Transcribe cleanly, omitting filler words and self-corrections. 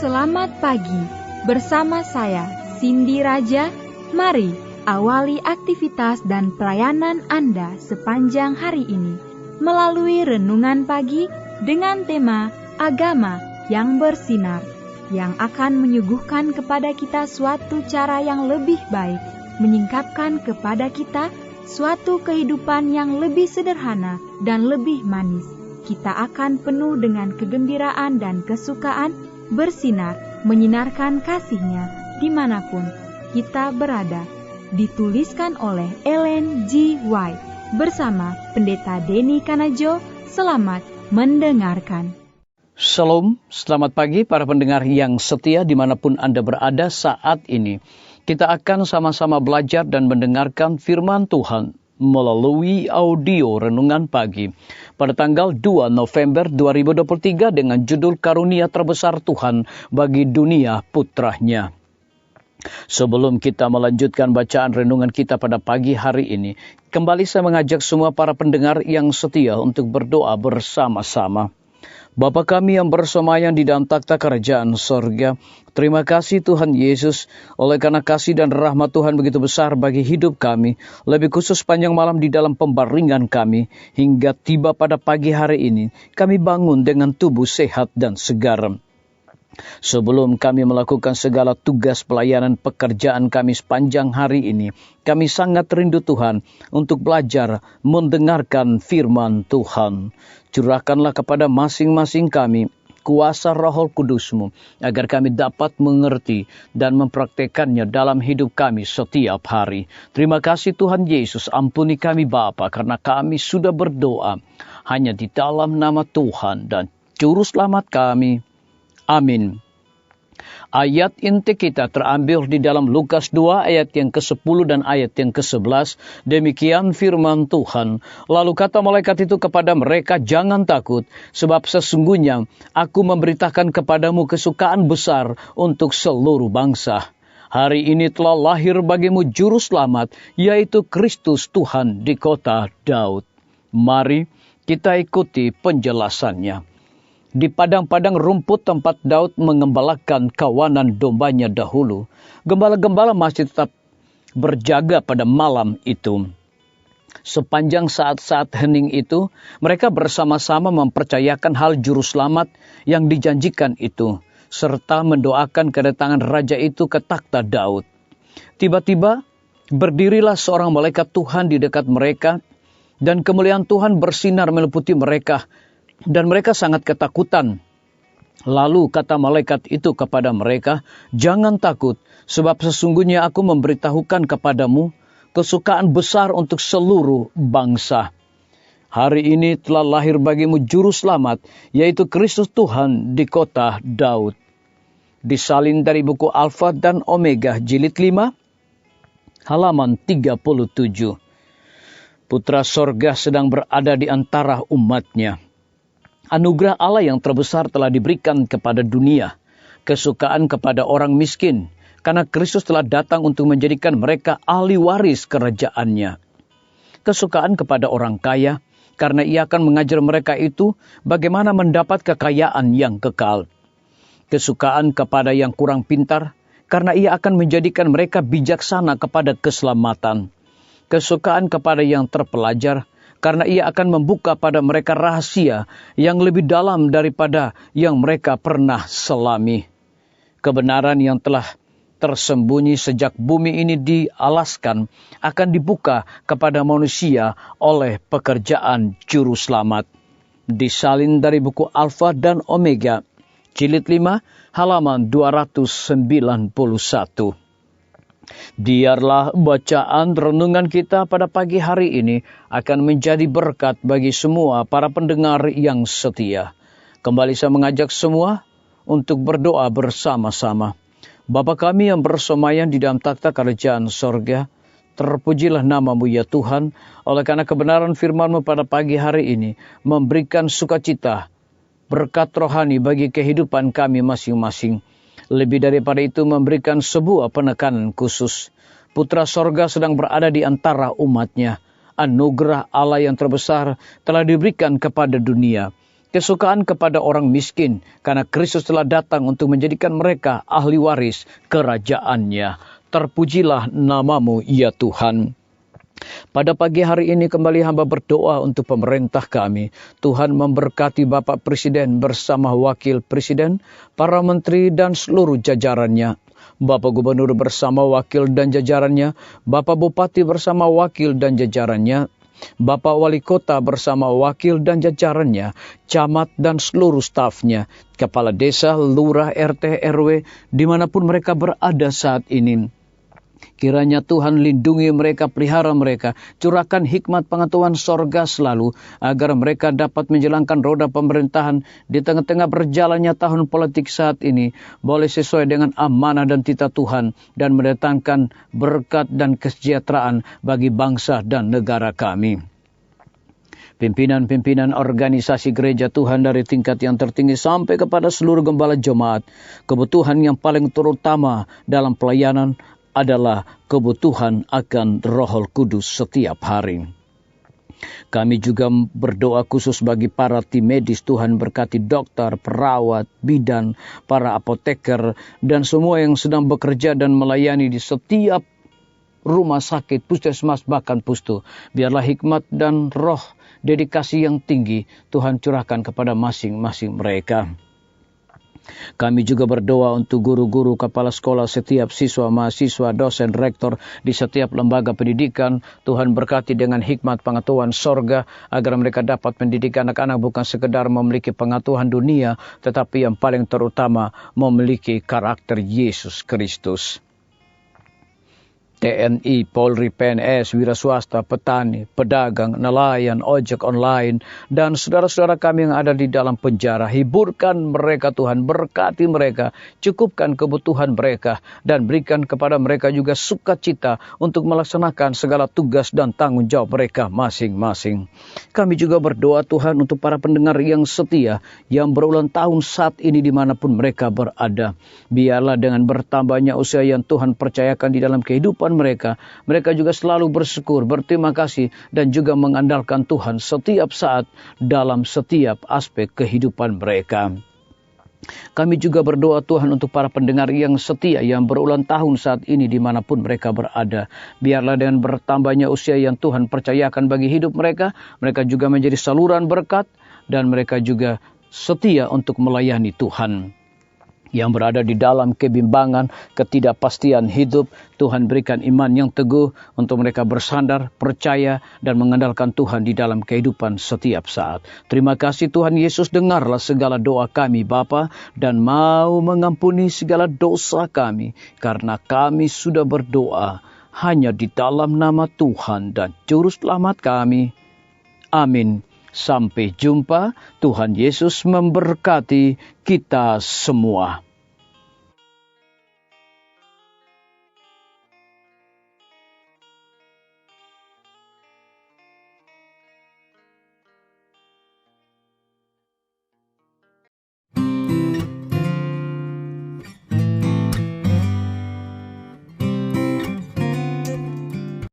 selamat pagi. Bersama saya, Cindy Raja. Mari awali aktivitas dan pelayanan Anda sepanjang hari ini melalui renungan pagi dengan tema Agama yang Bersinar, yang akan menyuguhkan kepada kita suatu cara yang lebih baik, menyingkapkan kepada kita suatu kehidupan yang lebih sederhana dan lebih manis. Kita akan penuh dengan kegembiraan dan kesukaan, bersinar, menyinarkan kasih-Nya dimanapun kita berada. Dituliskan oleh Ellen G. White bersama Pendeta Denny Kanajo. Selamat mendengarkan. Shalom, selamat pagi para pendengar yang setia dimanapun Anda berada saat ini. Kita akan sama-sama belajar dan mendengarkan firman Tuhan melalui audio renungan pagi pada tanggal 2 November 2023 dengan judul Karunia Terbesar Tuhan bagi Dunia Putranya. Sebelum kita melanjutkan bacaan renungan kita pada pagi hari ini, kembali saya mengajak semua para pendengar yang setia untuk berdoa bersama-sama. Bapa kami yang bersemayam di dalam takhta kerajaan sorga, terima kasih Tuhan Yesus, oleh karena kasih dan rahmat Tuhan begitu besar bagi hidup kami, lebih khusus panjang malam di dalam pembaringan kami, hingga tiba pada pagi hari ini, kami bangun dengan tubuh sehat dan segar. Sebelum kami melakukan segala tugas pelayanan pekerjaan kami sepanjang hari ini, kami sangat rindu Tuhan untuk belajar mendengarkan firman Tuhan. Curahkanlah kepada masing-masing kami kuasa Roh Kudus-Mu, agar kami dapat mengerti dan mempraktekannya dalam hidup kami setiap hari. Terima kasih Tuhan Yesus, ampuni kami Bapa, karena kami sudah berdoa hanya di dalam nama Tuhan dan Juru Selamat kami. Amin. Ayat inti kita terambil di dalam Lukas 2 ayat yang ke-10 dan ayat yang ke-11. Demikian firman Tuhan. Lalu kata malaikat itu kepada mereka, jangan takut, sebab sesungguhnya aku memberitakan kepadamu kesukaan besar untuk seluruh bangsa. Hari ini telah lahir bagimu juru selamat, yaitu Kristus Tuhan di kota Daud. Mari kita ikuti penjelasannya. Di padang-padang rumput tempat Daud mengembalakan kawanan dombanya dahulu, gembala-gembala masih tetap berjaga pada malam itu. Sepanjang saat-saat hening itu, mereka bersama-sama mempercayakan hal juru selamat yang dijanjikan itu, serta mendoakan kedatangan raja itu ke takhta Daud. Tiba-tiba, berdirilah seorang malaikat Tuhan di dekat mereka, dan kemuliaan Tuhan bersinar meliputi mereka, dan mereka sangat ketakutan. Lalu kata malaikat itu kepada mereka, jangan takut, sebab sesungguhnya aku memberitahukan kepadamu kesukaan besar untuk seluruh bangsa. Hari ini telah lahir bagimu juru selamat, yaitu Kristus Tuhan di kota Daud. Disalin dari buku Alfa dan Omega jilid 5, halaman 37. Putra sorga sedang berada di antara umatnya. Anugerah Allah yang terbesar telah diberikan kepada dunia, kesukaan kepada orang miskin, karena Kristus telah datang untuk menjadikan mereka ahli waris kerajaannya. Kesukaan kepada orang kaya, karena ia akan mengajar mereka itu bagaimana mendapat kekayaan yang kekal. Kesukaan kepada yang kurang pintar, karena ia akan menjadikan mereka bijaksana kepada keselamatan. Kesukaan kepada yang terpelajar, karena ia akan membuka pada mereka rahasia yang lebih dalam daripada yang mereka pernah selami. Kebenaran yang telah tersembunyi sejak bumi ini dialaskan akan dibuka kepada manusia oleh pekerjaan juru selamat. Disalin dari buku Alfa dan Omega, jilid 5, halaman 291. Biarlah bacaan renungan kita pada pagi hari ini akan menjadi berkat bagi semua para pendengar yang setia. Kembali saya mengajak semua untuk berdoa bersama-sama. Bapa kami yang bersemayam di dalam takhta kerajaan sorga, terpujilah nama-Mu ya Tuhan, oleh karena kebenaran firman-Mu pada pagi hari ini memberikan sukacita, berkat rohani bagi kehidupan kami masing-masing. Lebih daripada itu memberikan sebuah penekanan khusus. Putra sorga sedang berada di antara umatnya. Anugerah Allah yang terbesar telah diberikan kepada dunia. kesukaan kepada orang miskin, karena Kristus telah datang untuk menjadikan mereka ahli waris kerajaannya. Terpujilah namamu, ya Tuhan. Pada pagi hari ini kembali hamba berdoa untuk pemerintah kami. Tuhan memberkati Bapak Presiden bersama Wakil Presiden, para menteri dan seluruh jajarannya. Bapak Gubernur bersama wakil dan jajarannya, Bapak Bupati bersama wakil dan jajarannya, Bapak Wali Kota bersama wakil dan jajarannya, camat dan seluruh stafnya, kepala desa, lurah, RT, RW, dimanapun mereka berada saat ini. Kiranya Tuhan lindungi mereka, pelihara mereka, curahkan hikmat pengetahuan sorga selalu, agar mereka dapat menjalankan roda pemerintahan di tengah-tengah berjalannya tahun politik saat ini, boleh sesuai dengan amanah dan titah Tuhan, dan mendatangkan berkat dan kesejahteraan bagi bangsa dan negara kami. Pimpinan-pimpinan organisasi gereja Tuhan dari tingkat yang tertinggi sampai kepada seluruh gembala jemaat, kebutuhan yang paling terutama dalam pelayanan adalah kebutuhan akan Roh Kudus setiap hari. Kami juga berdoa khusus bagi para tim medis. Tuhan berkati dokter, perawat, bidan, para apoteker, dan semua yang sedang bekerja dan melayani di setiap rumah sakit, puskesmas, bahkan pustu. Biarlah hikmat dan roh dedikasi yang tinggi Tuhan curahkan kepada masing-masing mereka. Kami juga berdoa untuk guru-guru, kepala sekolah, setiap siswa, mahasiswa, dosen, rektor di setiap lembaga pendidikan. Tuhan berkati dengan hikmat pengetahuan sorga, agar mereka dapat mendidik anak-anak bukan sekedar memiliki pengetahuan dunia, tetapi yang paling terutama memiliki karakter Yesus Kristus. TNI, Polri, PNS, wira swasta, petani, pedagang, nelayan, ojek online, dan saudara-saudara kami yang ada di dalam penjara. Hiburkan mereka Tuhan, berkati mereka, cukupkan kebutuhan mereka, dan berikan kepada mereka juga sukacita untuk melaksanakan segala tugas dan tanggung jawab mereka masing-masing. Kami juga berdoa Tuhan untuk para pendengar yang setia, yang berulang tahun saat ini dimanapun mereka berada. Biarlah dengan bertambahnya usia yang Tuhan percayakan di dalam kehidupan mereka juga selalu bersyukur, berterima kasih, dan juga mengandalkan Tuhan setiap saat dalam setiap aspek kehidupan mereka. Kami juga berdoa Tuhan untuk para pendengar yang setia, yang berulang tahun saat ini dimanapun mereka berada. Biarlah dengan bertambahnya usia yang Tuhan percayakan bagi hidup mereka juga menjadi saluran berkat, dan mereka juga setia untuk melayani Tuhan. Yang berada di dalam kebimbangan, ketidakpastian hidup, Tuhan berikan iman yang teguh untuk mereka bersandar, percaya, dan mengandalkan Tuhan di dalam kehidupan setiap saat. Terima kasih Tuhan Yesus, dengarlah segala doa kami Bapa, dan mau mengampuni segala dosa kami, karena kami sudah berdoa hanya di dalam nama Tuhan dan Juru Selamat kami. Amin. Sampai jumpa. Tuhan Yesus memberkati kita semua.